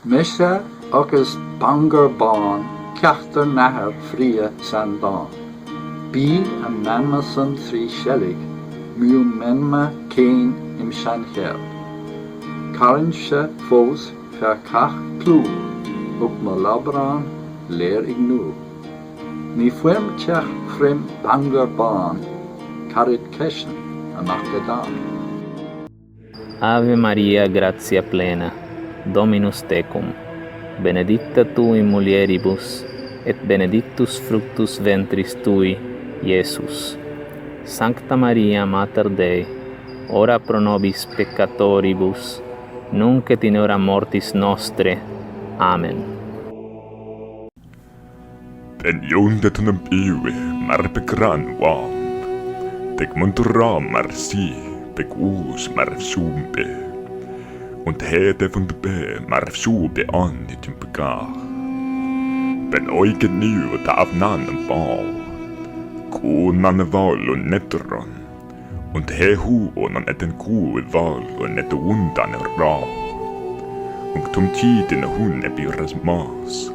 Misha agus bangar bán ceachtar nahar fria san bán. Bí a menma san trí selig, miú menma céin im san cheal. Carann se fós fer cach plú, ug ma labrán léir ag nú. Ní fuim teach frim bangar bán, carid ceisn amach gadán. Ave Maria, gratia plena, Dominus tecum, benedicta tu in mulieribus, et benedictus fructus ventris tui, Iesus. Sancta Maria, Mater Dei, ora pro nobis peccatoribus, nunc et in hora mortis nostre. Amen. Den jondet honom iwe, mar begran wam. Deg muntura mar si, beg us mar sumbe. Und hede von de be mar sube an i tym begach. Ben oiget nu og av nannen bal. Konan val og netteran. Und he hu onan etten ko val og nette undan ra. Und tum tiden hun byrras mas.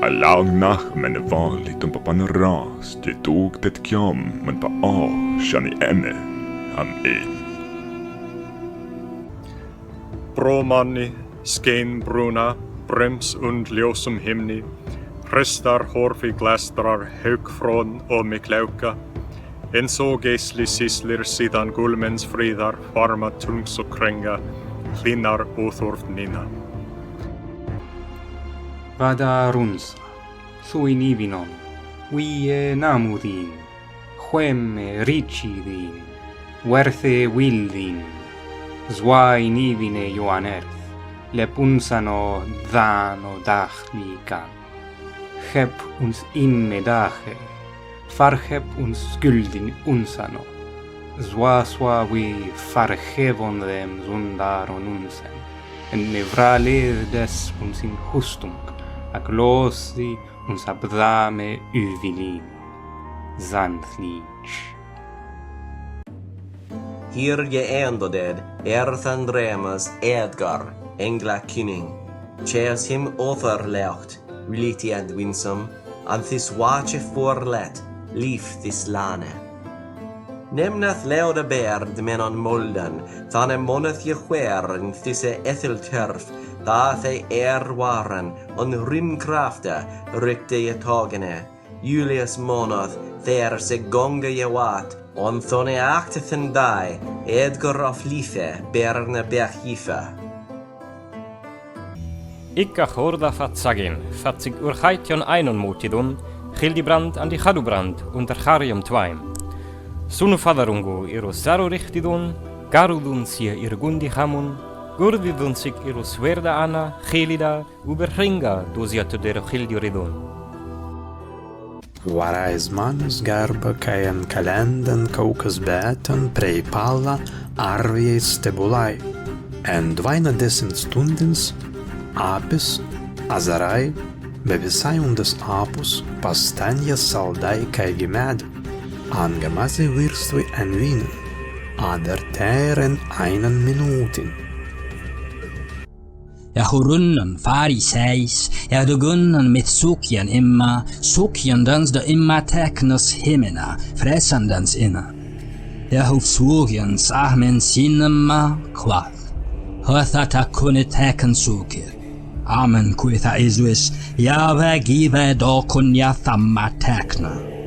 Allang nach menne val i tum papan ras. Det tog det kjam, men pa a sjani enne. Amen. Bromanni, skein bruna, brems und ljósum himni, hristar horfi glæstrar haugfrón og miklauka, eins og geisli síslir síðan gulmens fríðar farma tungs og krenga, hlínar óþorft nina. Vada runsa, sui nivinon, vie namu þín, huemme rici þín, verthe vil þín, Zwai nivine Joanerth, lepunsano dhano dachligan. Hep uns imme dache, farhep uns skuldin unsano. Zwa vi farhevon dem zundaron unsen, en nevrale des uns in hustung, ac losi uns abdame uvilin. Zantlich. Hier je eindoded, Erthan Remas Edgar, Engla Kynning. Cheers him overlecht, Willity and winsome, and this watch voorlet, lief this lane. Nemnath leude beard men on molden, than moneth je huer in thisse ethelturf, da they waren, on rimkrafte, rykte je togene. Julius monoth, there se gonga je wat, on thone actethen die, Edgar of Life, Berne Berchife. Ikka horda fatsagin, fatsig urchaition einonmutidun, Hildibrand an die Chadubrand unter Charium twaim. Sunu fadarungu irus zarurichtidun, garudun sia irgundi hamun, gurdidun sig irus verda ana, Helida, uberringa dusiatu dero Hildioridun. Varais manus garba caen calenden caucas beton prei palla arviei stebulai, en 22 stundens apis, azarai, bevisai undas apus, pastanja saldai caegimed, angamasi virstui en vinen, ader teren einen minutin. Ja hurunnan fariseis, ja dugunnan mit sukjan imma, sukjandans da imma teknas himena, fräsandans inna. Ja hufsugjan sahmen sinnemma klath, höthata kunne teken sukir. Amen kuitha isuis, ja vägive do kunja thamma tekna.